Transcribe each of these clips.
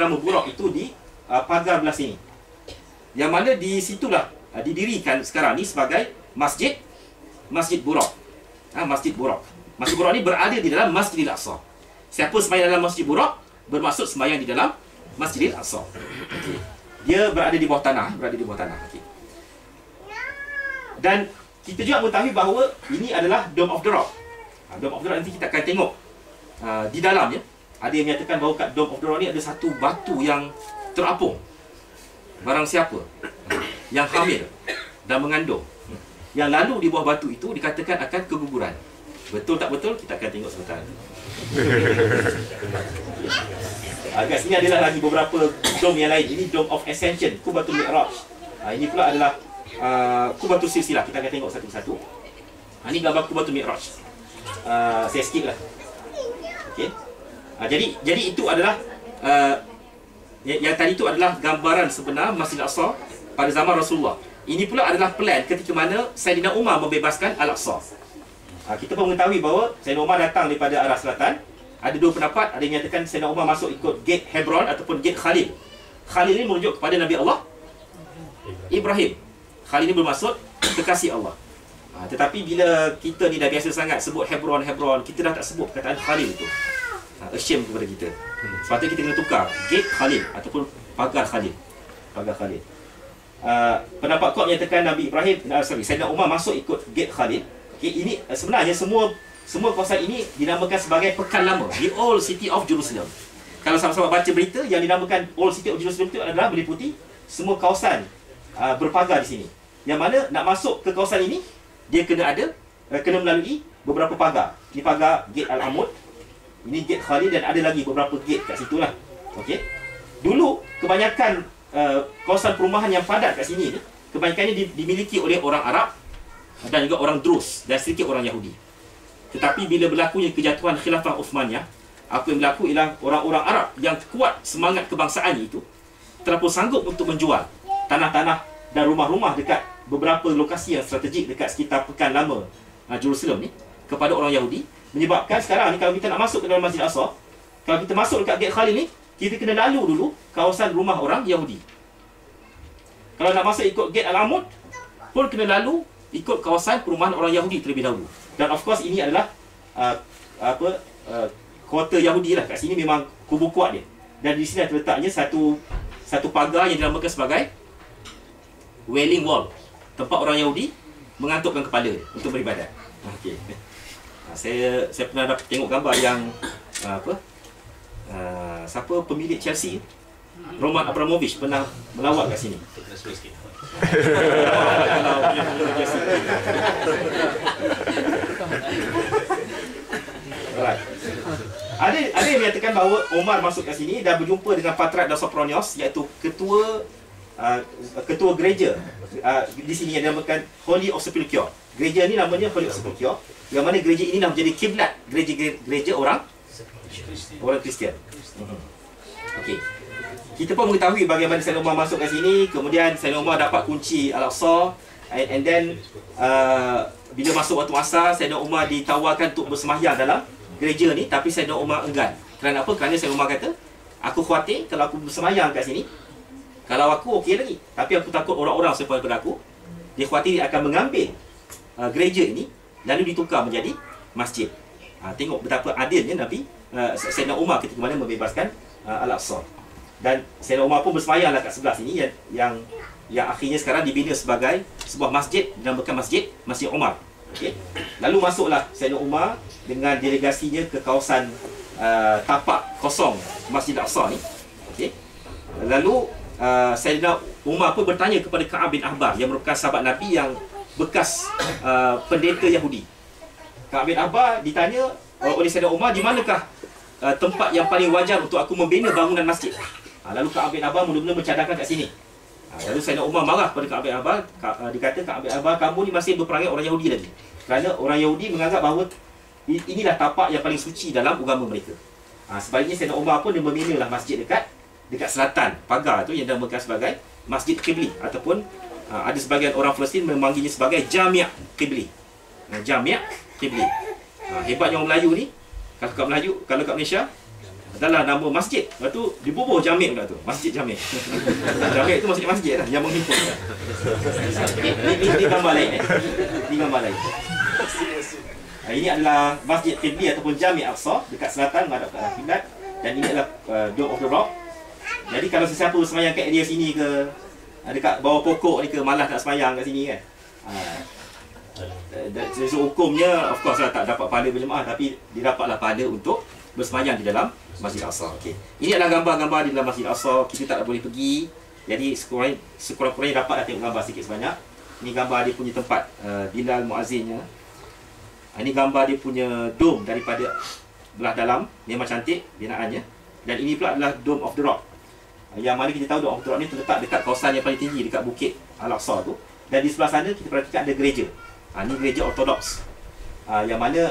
nama Buraq itu di pagar belah sini. Yang mana di situlah didirikan sekarang ni sebagai Masjid Buraq. Masjid Buraq. Masjid Buraq ni berada di dalam Masjidil Aqsa. Siapa sembahyang dalam Masjid Buraq bermaksud sembahyang di dalam Masjidil Aqsa. Okay. Dia berada di bawah tanah, Okay. Dan kita juga mengetahui bahawa ini adalah Dome of the Rock. Dome of the Rock nanti kita akan tengok di dalamnya. Ada yang menyatakan bahawa kat Dome of the Rock ni ada satu batu yang terapung. Barang siapa yang hamil dan mengandung, yang lalu di bawah batu itu dikatakan akan keguguran. Betul tak betul? Kita akan tengok sebentar. Kat sini adalah lagi beberapa dome yang lain. Ini Dome of Ascension, Qubatul Mi'raj. Ini pula adalah Qubatul Silsilah. Kita akan tengok satu-satu. Ini gambar Qubatul Mi'raj. Saya skip lah. Okay. Jadi itu adalah yang tadi itu adalah gambaran sebenar Masjid Al-Aqsa pada zaman Rasulullah. Ini pula adalah plan ketika mana Sayyidina Umar membebaskan Al-Aqsa. Kita pun mengetahui bahawa Sayyidina Umar datang daripada arah selatan. Ada dua pendapat, ada yang menyatakan Sayyidina Umar masuk ikut gate Hebron ataupun gate Khalil. Khalil ini merujuk kepada Nabi Allah Ibrahim. Khalil ini bermaksud kekasih Allah. Tetapi bila kita ni dah biasa sangat sebut Hebron, kita dah tak sebut perkataan Khalil itu. Shame kepada kita. Sebab tu kita kena tukar gate Khalil ataupun pagar Khalil. Pendapat kuat menyatakan Nabi Ibrahim, Sayyidina Umar masuk ikut gate Khalil. Okay, ini sebenarnya semua kawasan ini dinamakan sebagai Pekan Lama, the Old City of Jerusalem. Kalau sama-sama baca berita, yang dinamakan Old City of Jerusalem itu adalah meliputi semua kawasan berpagar di sini. Yang mana nak masuk ke kawasan ini, dia kena melalui beberapa pagar. Ini pagar Gate Al-Amud, ini Gate Khalil, dan ada lagi beberapa gate kat situ lah. Okey. Dulu kebanyakan kawasan perumahan yang padat kat sini ni, kebanyakannya dimiliki oleh orang Arab dan juga orang Drus dan sedikit orang Yahudi. Tetapi bila berlakunya kejatuhan Khilafah Uthmaniyah, apa yang berlaku ialah orang-orang Arab yang kuat semangat kebangsaan itu telah pun sanggup untuk menjual tanah-tanah dan rumah-rumah dekat beberapa lokasi yang strategik dekat sekitar Pekan Lama Jerusalem ni kepada orang Yahudi, menyebabkan sekarang ni kalau kita nak masuk ke dalam Masjid Al-Aqsa, kalau kita masuk dekat Gate Khalil ni, kita kena lalu dulu kawasan rumah orang Yahudi. Kalau nak masuk ikut Gate Al-Amud pun kena lalu ikut kawasan perumahan orang Yahudi terlebih dahulu. Dan of course ini adalah kota Yahudi lah. Kat sini memang kubu kuat dia. Dan di sini terletaknya satu pagar yang dinamakan sebagai Wailing Wall, tempat orang Yahudi mengantukkan kepala untuk beribadat. Okey. Saya pernah tengok gambar yang siapa pemilik Chelsea, Roman Abramovich, pernah melawat kat sini. Ada yang menyatakan bahawa Omar masuk kat sini dan berjumpa dengan Patrak dan Sopronios, iaitu ketua gereja di sini yang dinamakan Holy of Sepulchre. Gereja ni namanya Holy of Sepulchre, yang mana gereja ini nak menjadi kiblat gereja orang Kristian. Okey. Kita pun mengetahui bagaimana Sayyidina Umar masuk ke sini. Kemudian Sayyidina Umar dapat kunci Al-Aqsa, and then bila masuk waktu asar, Sayyidina Umar ditawarkan untuk bersembahyang dalam gereja ni, tapi Sayyidina Umar enggan. Kerana apa? Kerana Sayyidina Umar kata, aku khawatir kalau aku bersembahyang kat sini, kalau aku okey lagi, tapi aku takut orang-orang selepas daripada aku, dia khawatir dia akan mengambil gereja ini lalu ditukar menjadi masjid. Tengok betapa adilnya Nabi Sayyidina Umar ketika mana membebaskan Al-Aqsa. Dan Sayyidina Umar pun bersembahyanglah kat sebelah sini yang akhirnya sekarang dibina sebagai sebuah masjid, dinamakan Masjid Umar. Okey. Lalu masuklah Sayyidina Umar dengan delegasinya ke kawasan tapak kosong Masjid Al-Aqsa ni. Okey. Lalu Sayyidina Umar pun bertanya kepada Ka'ab bin Ahbar yang merupakan sahabat Nabi yang bekas pendeta Yahudi. Ka'ab bin Ahbar ditanya oleh Sayyidina Umar, di manakah tempat yang paling wajar untuk aku membina bangunan masjid? Lalu Ka'ab bin Ahbar mula-mula mencadangkan kat sini. Lalu Sayyidina Umar marah kepada Ka'ab bin Ahbar. Dikata, Ka'ab bin Ahbar, kamu ni masih berperangai orang Yahudi lagi. Kerana orang Yahudi menganggap bahawa inilah tapak yang paling suci dalam agama mereka. Sebaliknya Sayyidina Umar pun dia membinalah masjid dekat selatan pagar tu yang dinamakan sebagai Masjid Qibli, ataupun ada sebagian orang Palestin memanggilnya sebagai Jami' Qibli. Jami' Qibli. Hebatnya orang Melayu ni, kalau kat Malaysia adalah nama masjid. Lepas tu dibubuh Jamik pula tu. Masjid Jamik. Jamik tu maksudnya masjid lah, yang menghimpun. Ini gambar lain. Ini gambar lain. Ini adalah Masjid Qibli ataupun Jami' Aqsa dekat selatan menghadap ke arah kiblat. Dan ini adalah Dome of the Rock. Jadi kalau sesiapa semayang kat area sini ke, dekat bawah pokok ni ke, malas nak semayang kat sini kan. Dari hukumnya of course lah tak dapat pahala berjemaah, tapi dia dapatlah pahala untuk bersemayam di dalam Masjid Aqsa. Okey. Ini adalah gambar-gambar di dalam Masjid Aqsa. Kita tak boleh pergi. Jadi sekurang-kurangnya dapatlah tengok gambar sikit sebanyak. Ini gambar dia punya tempat Bilal muazzinnya. Ini gambar dia punya dome daripada belah dalam. Memang cantik binaannya. Dan ini pula adalah Dome of the Rock. Yang mana kita tahu Dome of the Rock ni terletak dekat kawasan yang paling tinggi, dekat Bukit Al-Aqsa tu. Dan di sebelah sana kita perhatikan ada gereja. Ini gereja Ortodoks. Yang mana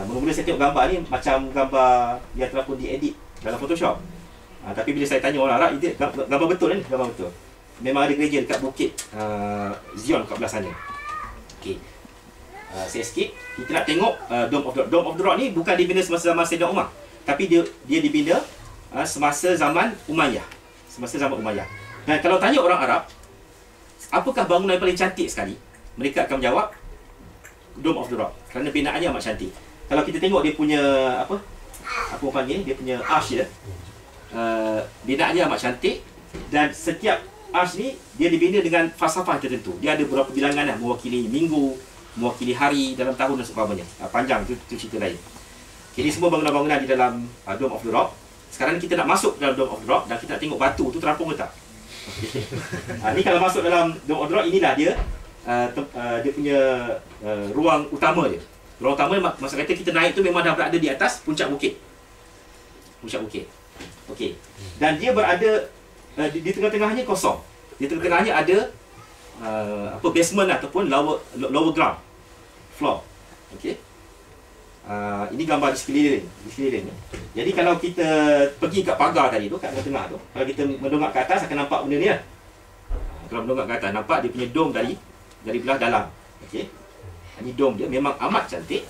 mula-mula saya tengok gambar ni macam gambar yang telah pun diedit dalam Photoshop. Tapi bila saya tanya orang Arab, ini gambar betul ni, gambar betul. Memang ada gereja dekat Bukit Zion kat belah sana. Okey. Saya skip. Kita nak tengok Dome of the Rock ni bukan dibina semasa zaman Sayyidina Umar, tapi dia dibina semasa zaman Umayyah. Semasa zaman Umayyah. Dan kalau tanya orang Arab, apakah bangunan paling cantik sekali? Mereka akan menjawab Dome of the Rock, kerana binaannya amat cantik. Kalau kita tengok dia punya apa orang panggil, dia punya arch dia, binaannya amat cantik. Dan setiap arch ni dia dibina dengan falsafah tertentu. Dia ada beberapa bilangan lah, mewakili minggu, mewakili hari dalam tahun dan seumpamanya. Panjang tu cerita lain. Jadi semua bangunan-bangunan di dalam Dome of the Rock. Sekarang kita nak masuk dalam Dome of the Rock dan kita nak tengok batu tu terapung ke tak. Ni kalau masuk dalam Dome of the Rock, inilah dia dia punya ruang utama dia. Ruang utama maksud kata kita naik tu memang dah berada di atas puncak bukit. Puncak bukit. Okey. Dan dia berada di tengah-tengahnya kosong. Di tengah-tengahnya ada basement ataupun lower ground floor. Okey. Ini gambar di sekeliling. Jadi kalau kita pergi kat pagar tadi tu, kat tengah tu, kalau kita mendongak ke atas akan nampak benda ni lah. Kalau mendongak ke atas nampak dia punya dome dari belah dalam. Okey. Ini dome dia memang amat cantik.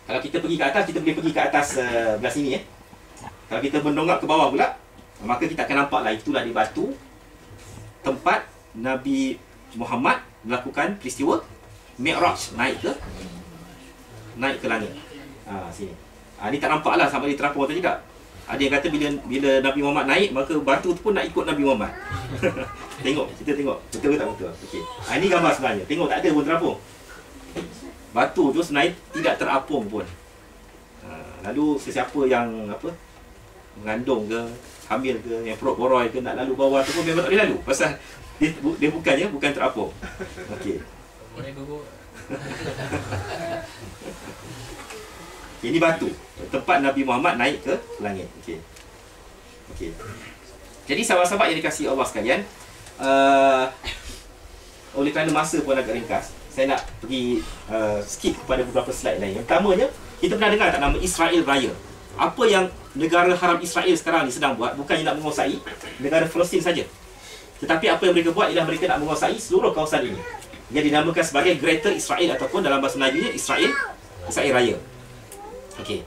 Kalau kita pergi ke atas, kita boleh pergi ke atas belah sini . Kalau kita mendongak ke bawah pula, maka kita akan nampak lah itulah di batu tempat Nabi Muhammad melakukan peristiwa Mi'raj, naik ke langit. Sini. Ni tak nampak lah sampai dia terapung atau tidak. Ada yang kata bila Nabi Muhammad naik, maka batu tu pun nak ikut Nabi Muhammad. Kita tengok betul ke tak betul. Okey. Ini gambar sebenarnya. Tengok tak ada pun terapung. Batu tu sebenarnya tidak terapung pun. Lalu sesiapa yang mengandung ke, hamil ke, yang perut boroi ke, nak lalu bawah tu pun memang tak boleh lalu. Pasal dia bukan terapung. Okey. Ini batu tempat Nabi Muhammad naik ke langit. Okey. Jadi sahabat-sahabat yang dikasihi Allah sekalian, oleh kerana masa pun agak ringkas, saya nak pergi skip kepada beberapa slide lain. Yang pertamanya, kita pernah dengar tak nama Israel Raya? Apa yang negara haram Israel sekarang ni sedang buat, bukannya nak menguasai negara Palestin saja, tetapi apa yang mereka buat ialah mereka nak menguasai seluruh kawasan ini. Yang dinamakan sebagai Greater Israel ataupun dalam bahasa Melayu Israel Raya. Okey.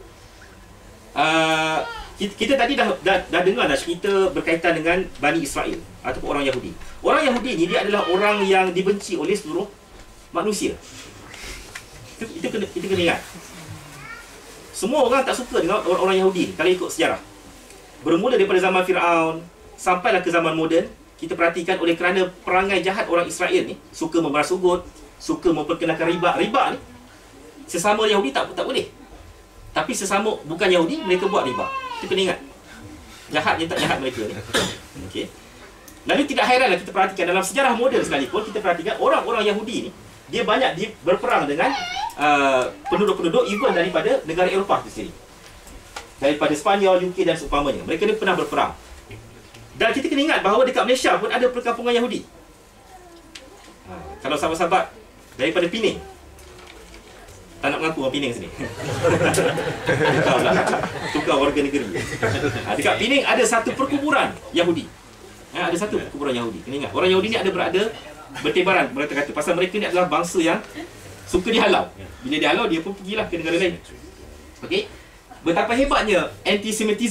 Kita tadi dah dengar dah cerita berkaitan dengan Bani Israel ataupun orang Yahudi. Orang Yahudi ni dia adalah orang yang dibenci oleh seluruh manusia. Kita kena ingat. Semua orang tak suka dengan orang Yahudi kalau ikut sejarah. Bermula daripada zaman Firaun sampailah ke zaman moden, kita perhatikan oleh kerana perangai jahat orang Israel ni, suka membalas sujud, suka memperkenalkan riba ni. Sesama Yahudi tak boleh. Tapi sesama bukan Yahudi, mereka buat riba. Kita kena ingat. Jahat tak jahat mereka ni. Okey. Lalu tidak heranlah kita perhatikan dalam sejarah moden sekalipun, kita perhatikan orang-orang Yahudi ni, dia banyak berperang dengan penduduk-penduduk even daripada negara Eropah itu sendiri. Daripada Sepanyol, UK dan seumpamanya. Mereka ni pernah berperang. Dan kita kena ingat bahawa dekat Malaysia pun ada perkampungan Yahudi. Kalau sahabat-sahabat daripada Pening, tak nak mengaku orang Pening sini. Tukar warga negeri. Dekat Pening ada satu perkuburan Yahudi. Ada satu perkuburan Yahudi. Kena ingat, orang Yahudi ni ada berada bertebaran, mereka kata. Pasal mereka ni adalah bangsa yang suka dihalau. Bila dihalau, dia pun pergilah ke negara lain. Okey. betapa hebatnya antisemitism